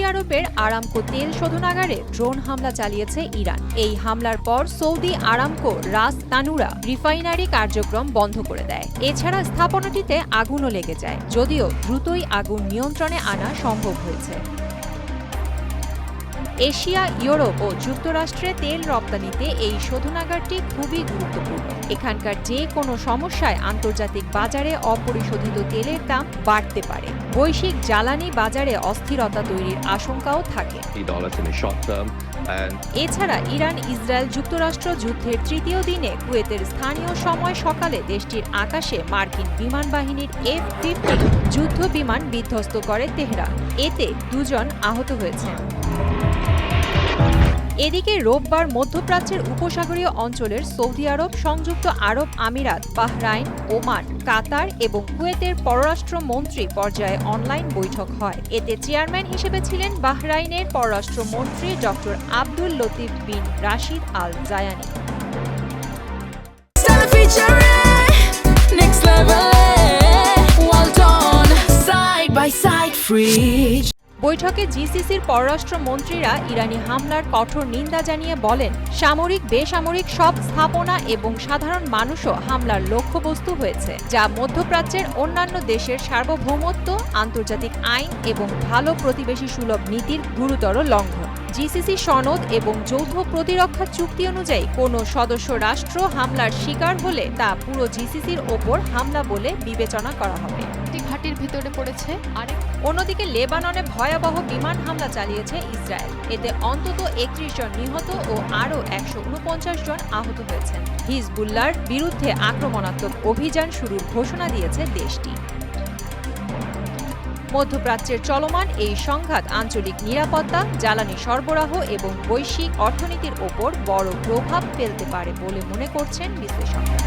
আরবের আরামকো তেল শোধনাগারে ড্রোন হামলা চালিয়েছে ইরান। এই হামলার পর সৌদি আরামকো রাস তানুরা রিফাইনারি কার্যক্রম বন্ধ করে দেয়। এছাড়া স্থাপনাটিতে আগুনও লেগে যায়, যদিও দ্রুতই আগুন নিয়ন্ত্রণে আনা সম্ভব হয়েছে। এশিয়া, ইউরোপ ও যুক্তরাষ্ট্রে তেল রপ্তানিতে এই শোধনাগারটি খুবই গুরুত্বপূর্ণ। এখানকার যে কোনো সমস্যায় আন্তর্জাতিক বাজারে অপরিশোধিত তেলের দাম বাড়তে পারে। বৈশ্বিক জ্বালানি বাজারে অস্থিরতা তৈরির আশঙ্কাও থাকে। এছাড়া ইরান ইসরায়েল যুক্তরাষ্ট্র যুদ্ধের তৃতীয় দিনে কুয়েতের স্থানীয় সময় সকালে দেশটির আকাশে মার্কিন বিমান বাহিনীর F-50 যুদ্ধ বিমান বিধ্বস্ত করে তেহরান। এতে 2 জন আহত হয়েছেন। এদিকে রোববার মধ্যপ্রাচ্যের উপসাগরীয় অঞ্চলের সৌদি আরব, সংযুক্ত আরব আমিরাত, বাহরাইন, ওমান, কাতার এবং কুয়েতের পররাষ্ট্র মন্ত্রী পর্যায়ে অনলাইন বৈঠক হয়। এতে চেয়ারম্যান হিসেবে ছিলেন বাহরাইনের পররাষ্ট্রমন্ত্রী ডক্টর আব্দুল লতিফ বিন রাশিদ আল জায়ানি। বৈঠকে জিসিসির পররাষ্ট্রমন্ত্রীরা ইরানি হামলার কঠোর নিন্দা জানিয়ে বলেন, সামরিক বেসামরিক সব স্থাপনা এবং সাধারণ মানুষও হামলার লক্ষ্যবস্তু হয়েছে, যা মধ্যপ্রাচ্যের অন্যান্য দেশের সার্বভৌমত্ব, আন্তর্জাতিক আইন এবং ভালো প্রতিবেশী সুলভ নীতির গুরুতর লঙ্ঘন। জিসিসি সনদ এবং যৌথ প্রতিরক্ষা চুক্তি অনুযায়ী কোনো সদস্য রাষ্ট্র হামলার শিকার হলে তা পুরো জিসিসির ওপর হামলা বলে বিবেচনা করা হবে। ঘাটির ভিতরে পড়েছে। অন্যদিকে লেবাননে ভয়াবহ বিমান হামলা চালিয়েছে ইসরায়েল। এতে অন্তত 31 জন নিহত ও আরও 149 জন আহত হয়েছেন। হিজবুল্লাহর বিরুদ্ধে আক্রমণাত্মক অভিযান শুরুর ঘোষণা দিয়েছে দেশটি। মধ্যপ্রাচ্যের চলমান এই সংঘাত আঞ্চলিক নিরাপত্তা, জ্বালানি সরবরাহ এবং বৈশ্বিক অর্থনীতির ওপর বড় প্রভাব ফেলতে পারে বলে মনে করছেন বিশ্লেষকরা।